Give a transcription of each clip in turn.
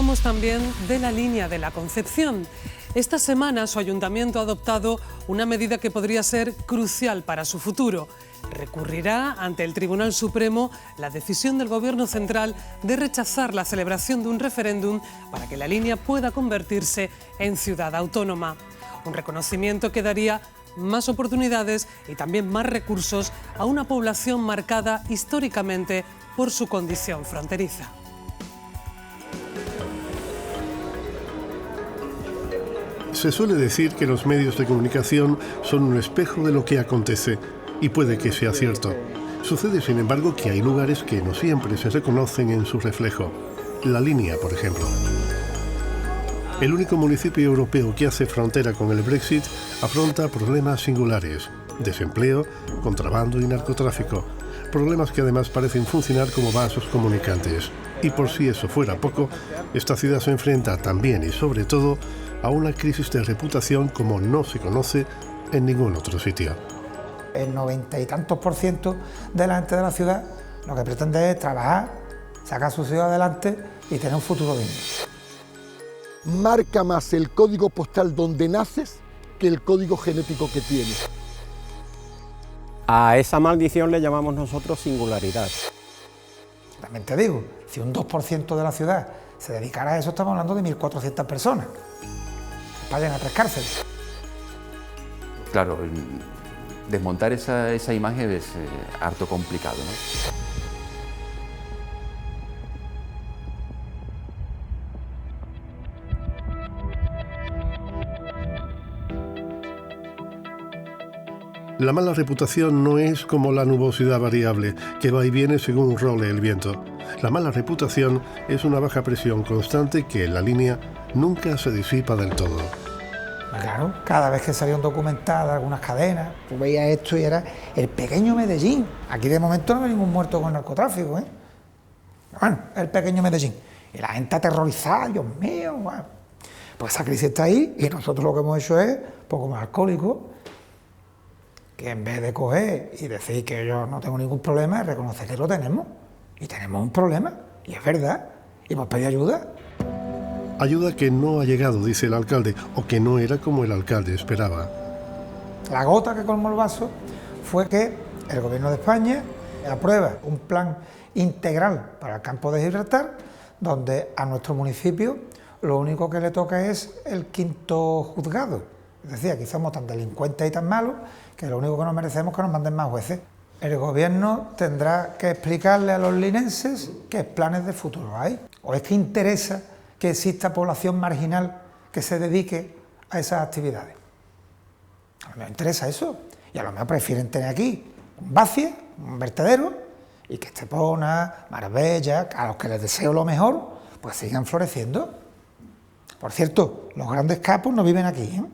Hablamos también de la línea de la Concepción. Esta semana su ayuntamiento ha adoptado una medida que podría ser crucial para su futuro. Recurrirá ante el Tribunal Supremo la decisión del Gobierno central de rechazar la celebración de un referéndum para que la línea pueda convertirse en ciudad autónoma. Un reconocimiento que daría más oportunidades y también más recursos a una población marcada históricamente por su condición fronteriza. Se suele decir que los medios de comunicación son un espejo de lo que acontece, y puede que sea cierto. Sucede, sin embargo, que hay lugares que no siempre se reconocen en su reflejo. La Línea, por ejemplo. El único municipio europeo que hace frontera con el Brexit afronta problemas singulares: desempleo, contrabando y narcotráfico. Problemas que además parecen funcionar como vasos comunicantes. Y por si eso fuera poco, esta ciudad se enfrenta también y sobre todo a una crisis de reputación como no se conoce en ningún otro sitio. El 90 y tantos % de la gente de la ciudad lo que pretende es trabajar, sacar a su ciudad adelante y tener un futuro digno. Marca más el código postal donde naces que el código genético que tienes. A esa maldición le llamamos nosotros singularidad. También te digo, si un 2% de la ciudad se dedicara a eso, estamos hablando de 1.400 personas. Vayan a 3 cárceles. Claro, desmontar esa imagen es harto complicado, ¿no? La mala reputación no es como la nubosidad variable, que va y viene según role el viento. La mala reputación es una baja presión constante que en la línea nunca se disipa del todo. Claro, cada vez que salía un documental de algunas cadenas, tú veías esto y era el pequeño Medellín. Aquí de momento no hay ningún muerto con narcotráfico, ¿eh? Bueno, el pequeño Medellín. Y la gente aterrorizada, Dios mío, bueno. Pues esa crisis está ahí y nosotros lo que hemos hecho es, pues como alcohólicos, que en vez de coger y decir que yo no tengo ningún problema, es reconocer que lo tenemos. Y tenemos un problema, y es verdad, y hemos pedido ayuda. Ayuda que no ha llegado, dice el alcalde, o que no era como el alcalde esperaba. La gota que colmó el vaso fue que el Gobierno de España aprueba un plan integral para el campo de Gibraltar, donde a nuestro municipio lo único que le toca es el 5º juzgado. Es decir, aquí somos tan delincuentes y tan malos que lo único que nos merecemos es que nos manden más jueces. El Gobierno tendrá que explicarle a los linenses qué planes de futuro hay. ¿O es que interesa que exista población marginal que se dedique a esas actividades? A lo mejor interesa eso, y a lo mejor prefieren tener aquí un vacío, un vertedero, y que Estepona, Marbella, a los que les deseo lo mejor, pues sigan floreciendo. Por cierto, los grandes capos no viven aquí, ¿eh?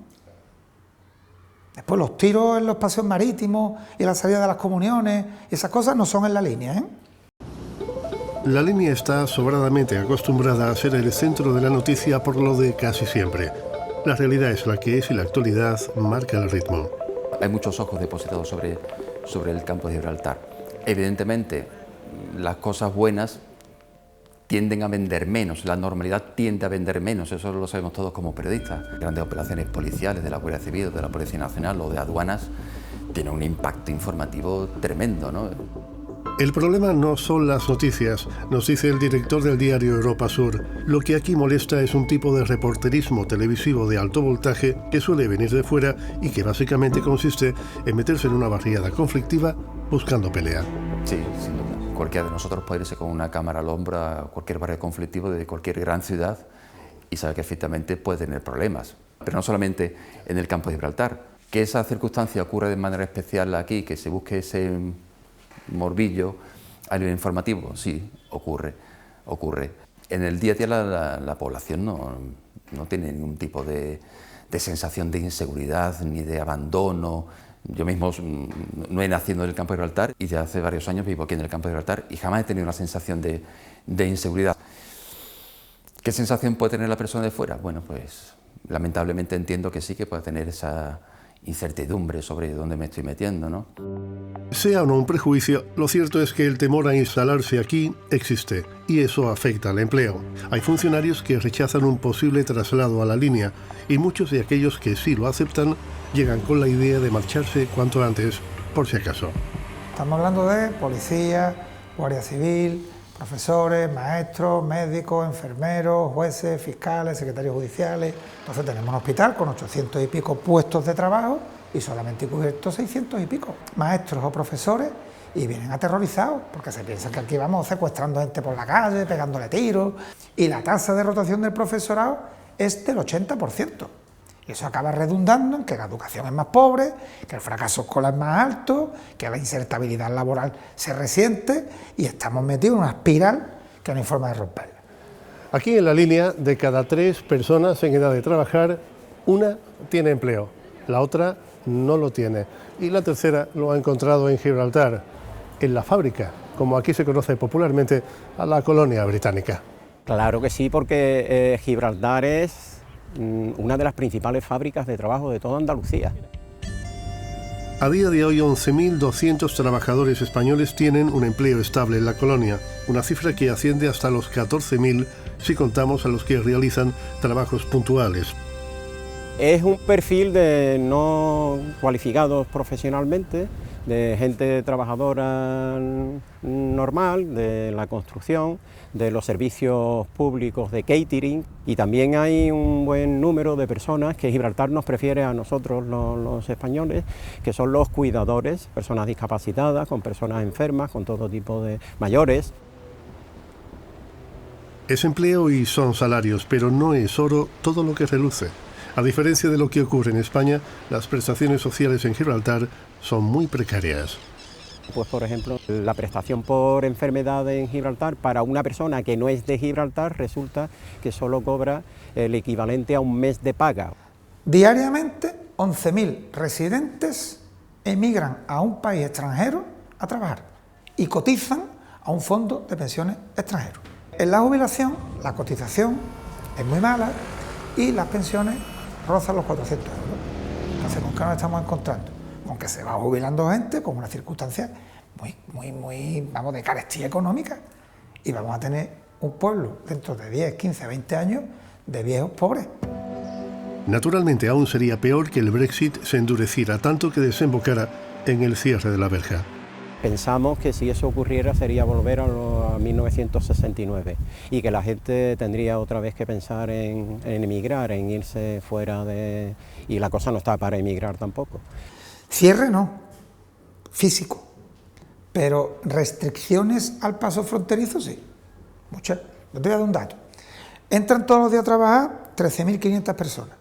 Después los tiros en los paseos marítimos y la salida de las comuniones, esas cosas no son en la línea, ¿eh? La línea está sobradamente acostumbrada a ser el centro de la noticia por lo de casi siempre. La realidad es la que es y la actualidad marca el ritmo. Hay muchos ojos depositados sobre el campo de Gibraltar. Evidentemente, las cosas buenas tienden a vender menos, la normalidad tiende a vender menos, eso lo sabemos todos como periodistas. Grandes operaciones policiales de la Guardia Civil, de la Policía Nacional o de aduanas tienen un impacto informativo tremendo, ¿no? El problema no son las noticias, nos dice el director del diario Europa Sur. Lo que aquí molesta es un tipo de reporterismo televisivo de alto voltaje que suele venir de fuera y que básicamente consiste en meterse en una barriada conflictiva buscando pelea. Sí, sin duda. Cualquiera de nosotros puede irse con una cámara al hombro a cualquier barrio conflictivo de cualquier gran ciudad y saber que efectivamente puede tener problemas. Pero no solamente en el campo de Gibraltar. Que esa circunstancia ocurre de manera especial aquí, que se busque ese morbillo a nivel informativo, sí, ocurre. En el día a día la población no tiene ningún tipo de sensación de inseguridad ni de abandono. Yo mismo no he nacido en el campo de Gibraltar y desde hace varios años vivo aquí en el campo de Gibraltar y jamás he tenido una sensación de inseguridad. ¿Qué sensación puede tener la persona de fuera? Bueno, pues lamentablemente entiendo que sí, que puede tener esa incertidumbre sobre dónde me estoy metiendo, ¿no? Sea o no un prejuicio, lo cierto es que el temor a instalarse aquí existe y eso afecta al empleo. Hay funcionarios que rechazan un posible traslado a la línea y muchos de aquellos que sí lo aceptan llegan con la idea de marcharse cuanto antes, por si acaso. Estamos hablando de policía, guardia civil, profesores, maestros, médicos, enfermeros, jueces, fiscales, secretarios judiciales. Entonces tenemos un hospital con 800 y pico puestos de trabajo y solamente cubiertos 600 y pico maestros o profesores, y vienen aterrorizados porque se piensan que aquí vamos secuestrando gente por la calle, pegándole tiros, y la tasa de rotación del profesorado es del 80%. Y eso acaba redundando en que la educación es más pobre, que el fracaso escolar es más alto, que la insertabilidad laboral se resiente y estamos metidos en una espiral que no hay forma de romperla. Aquí en la línea, de cada 3 personas en edad de trabajar, una tiene empleo, la otra no lo tiene y la tercera lo ha encontrado en Gibraltar, en la fábrica, como aquí se conoce popularmente a la colonia británica. Claro que sí, porque Gibraltar es una de las principales fábricas de trabajo de toda Andalucía. A día de hoy, 11.200 trabajadores españoles tienen un empleo estable en la colonia, una cifra que asciende hasta los 14.000 si contamos a los que realizan trabajos puntuales. Es un perfil de no cualificados profesionalmente, de gente trabajadora normal, de la construcción, de los servicios públicos de catering, y también hay un buen número de personas que Gibraltar nos prefiere a nosotros los españoles, que son los cuidadores, personas discapacitadas, con personas enfermas, con todo tipo de mayores. Es empleo y son salarios, pero no es oro todo lo que reluce. A diferencia de lo que ocurre en España, las prestaciones sociales en Gibraltar son muy precarias. Pues por ejemplo, la prestación por enfermedad en Gibraltar para una persona que no es de Gibraltar resulta que solo cobra el equivalente a un mes de paga. Diariamente 11.000 residentes emigran a un país extranjero a trabajar y cotizan a un fondo de pensiones extranjero. En la jubilación la cotización es muy mala y las pensiones rozan los 400 euros. Entonces, ¿con qué nos estamos encontrando? Con que se va jubilando gente con una circunstancia muy, vamos, de carestía económica, y vamos a tener un pueblo dentro de 10, 15, 20 años de viejos pobres. Naturalmente, aún sería peor que el Brexit se endureciera tanto que desembocara en el cierre de la verja. Pensamos que si eso ocurriera sería volver a 1969 y que la gente tendría otra vez que pensar en emigrar, en irse fuera de... y la cosa no está para emigrar tampoco. Cierre no, físico, pero restricciones al paso fronterizo sí, muchas. Yo te voy a dar un dato. Entran todos los días a trabajar 13.500 personas.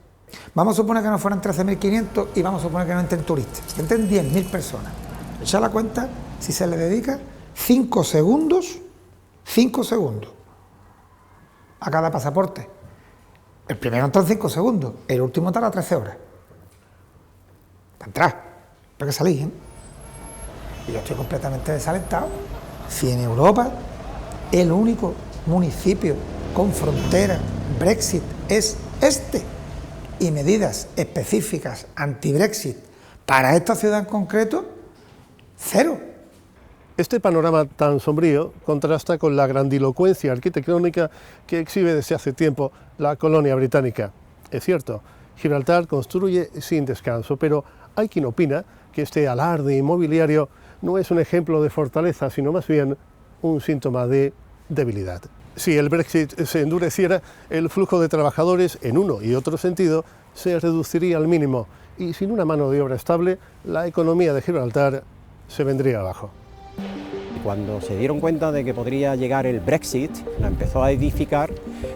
Vamos a suponer que no fueran 13.500 y vamos a suponer que no entren turistas, que entren 10.000 personas. Echa la cuenta si se le dedica 5 segundos a cada pasaporte. El primero entra en 5 segundos, el último tarda 13 horas. Para entrar, para que salís, ¿eh? Y yo estoy completamente desalentado. Si en Europa el único municipio con frontera Brexit es este, y medidas específicas anti-Brexit para esta ciudad en concreto, cero. Este panorama tan sombrío contrasta con la grandilocuencia arquitectónica que exhibe desde hace tiempo la colonia británica. Es cierto, Gibraltar construye sin descanso, pero hay quien opina que este alarde inmobiliario no es un ejemplo de fortaleza, sino más bien un síntoma de debilidad. Si el Brexit se endureciera, el flujo de trabajadores en uno y otro sentido se reduciría al mínimo y sin una mano de obra estable, la economía de Gibraltar se vendría abajo. Cuando se dieron cuenta de que podría llegar el Brexit, la empezó a edificar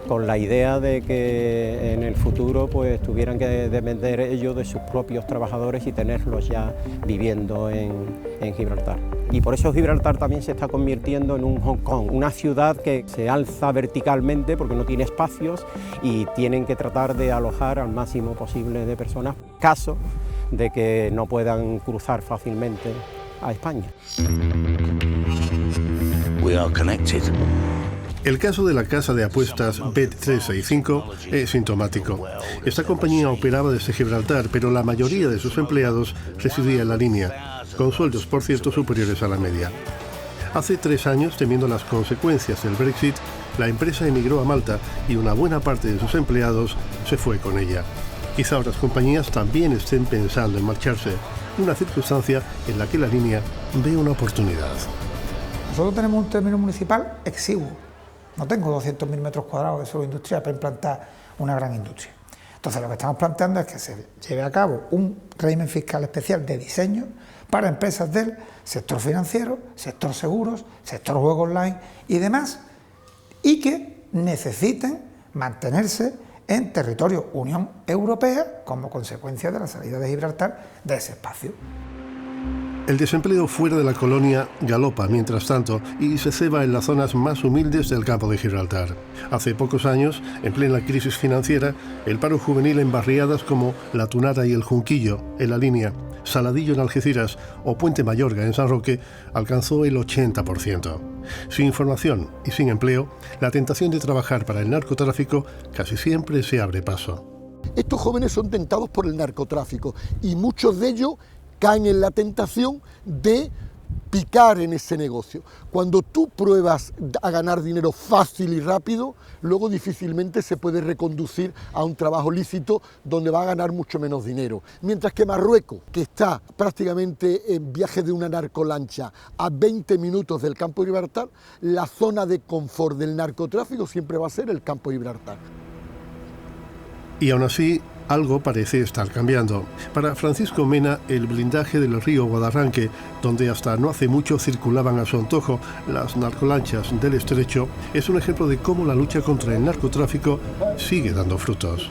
con la idea de que en el futuro pues tuvieran que depender ellos de sus propios trabajadores y tenerlos ya viviendo en Gibraltar. Y por eso Gibraltar también se está convirtiendo en un Hong Kong, una ciudad que se alza verticalmente porque no tiene espacios y tienen que tratar de alojar al máximo posible de personas, caso de que no puedan cruzar fácilmente a España. We are connected. El caso de la casa de apuestas Bet365 es sintomático. Esta compañía operaba desde Gibraltar, pero la mayoría de sus empleados residía en la línea, con sueldos, por cierto, superiores a la media. Hace 3 años, temiendo las consecuencias del Brexit, la empresa emigró a Malta y una buena parte de sus empleados se fue con ella. Quizá otras compañías también estén pensando en marcharse, una circunstancia en la que la línea ve una oportunidad. Nosotros tenemos un término municipal exiguo. No tengo 200.000 metros cuadrados de suelo industrial para implantar una gran industria. Entonces lo que estamos planteando es que se lleve a cabo un régimen fiscal especial de diseño para empresas del sector financiero, sector seguros, sector juego online y demás, y que necesiten mantenerse en territorio Unión Europea como consecuencia de la salida de Gibraltar de ese espacio. El desempleo fuera de la colonia galopa mientras tanto y se ceba en las zonas más humildes del campo de Gibraltar. Hace pocos años, en plena crisis financiera, el paro juvenil en barriadas como La Tunara y El Junquillo, en La Línea, Saladillo en Algeciras o Puente Mayorga en San Roque alcanzó el 80%. Sin formación y sin empleo, la tentación de trabajar para el narcotráfico casi siempre se abre paso. Estos jóvenes son tentados por el narcotráfico y muchos de ellos caen en la tentación de picar en ese negocio. Cuando tú pruebas a ganar dinero fácil y rápido, luego difícilmente se puede reconducir a un trabajo lícito donde va a ganar mucho menos dinero. Mientras que Marruecos, que está prácticamente en viaje de una narcolancha a 20 minutos del campo de Gibraltar, la zona de confort del narcotráfico siempre va a ser el campo de Gibraltar. Y aún así, algo parece estar cambiando. Para Francisco Mena, el blindaje del río Guadarranque, donde hasta no hace mucho circulaban a su antojo las narcolanchas del estrecho, es un ejemplo de cómo la lucha contra el narcotráfico sigue dando frutos.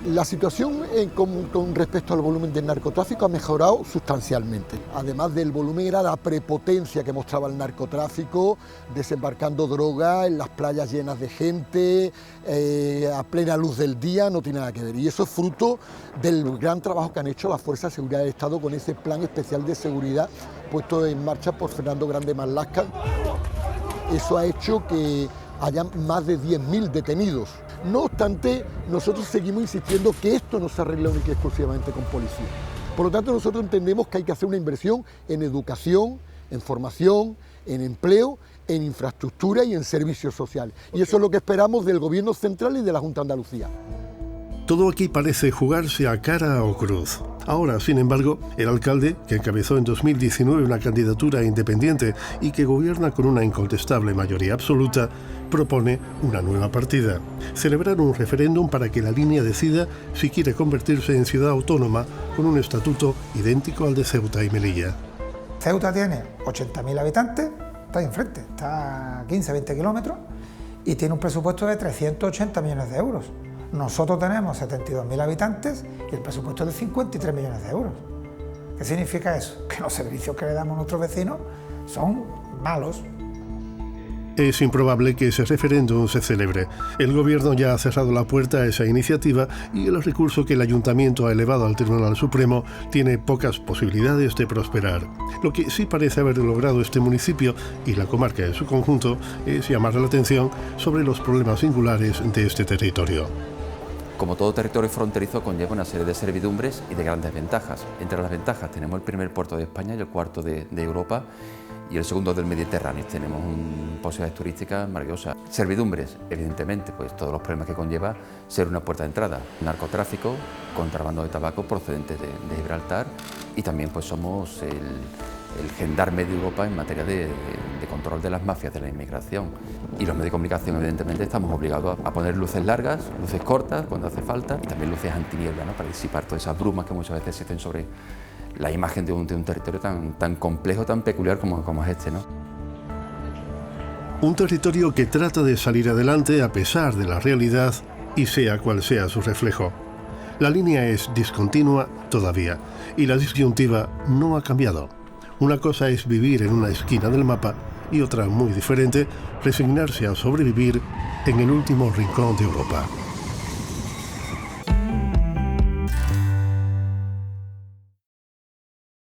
La situación con respecto al volumen del narcotráfico ha mejorado sustancialmente. Además del volumen era la prepotencia que mostraba el narcotráfico, desembarcando droga en las playas llenas de gente, a plena luz del día, no tiene nada que ver. Y eso es fruto del gran trabajo que han hecho las Fuerzas de Seguridad del Estado con ese plan especial de seguridad puesto en marcha por Fernando Grande Marlaska. Eso ha hecho que haya más de 10.000 detenidos. No obstante, nosotros seguimos insistiendo que esto no se arregla única y exclusivamente con policía. Por lo tanto, nosotros entendemos que hay que hacer una inversión en educación, en formación, en empleo, en infraestructura y en servicios sociales. Y eso es lo que esperamos del Gobierno central y de la Junta de Andalucía. Todo aquí parece jugarse a cara o cruz. Ahora, sin embargo, el alcalde, que encabezó en 2019 una candidatura independiente y que gobierna con una incontestable mayoría absoluta, propone una nueva partida: celebrar un referéndum para que la línea decida si quiere convertirse en ciudad autónoma con un estatuto idéntico al de Ceuta y Melilla. Ceuta tiene 80.000 habitantes, está ahí enfrente, está a 15-20 kilómetros y tiene un presupuesto de 380 millones de euros. Nosotros tenemos 72.000 habitantes y el presupuesto es de 53 millones de euros. ¿Qué significa eso? Que los servicios que le damos a nuestros vecinos son malos. Es improbable que ese referéndum se celebre. El Gobierno ya ha cerrado la puerta a esa iniciativa y el recurso que el Ayuntamiento ha elevado al Tribunal Supremo tiene pocas posibilidades de prosperar. Lo que sí parece haber logrado este municipio y la comarca en su conjunto es llamar la atención sobre los problemas singulares de este territorio. Como todo territorio fronterizo, conlleva una serie de servidumbres y de grandes ventajas. Entre las ventajas tenemos el primer puerto de España y el cuarto de Europa, y el segundo del Mediterráneo. Tenemos posibilidades turísticas maravillosas. Servidumbres, evidentemente, pues todos los problemas que conlleva ser una puerta de entrada. Narcotráfico, contrabando de tabaco procedente de Gibraltar, y también pues somos el gendarme de Europa en materia de control de las mafias de la inmigración. Y los medios de comunicación, evidentemente, estamos obligados a poner luces largas, luces cortas cuando hace falta, y también luces antiniebla, ¿no?, para disipar todas esas brumas que muchas veces existen sobre la imagen de un territorio tan complejo, tan peculiar como es este, ¿no? Un territorio que trata de salir adelante a pesar de la realidad y sea cual sea su reflejo. La línea es discontinua todavía y la disyuntiva no ha cambiado. Una cosa es vivir en una esquina del mapa y otra muy diferente, resignarse a sobrevivir en el último rincón de Europa.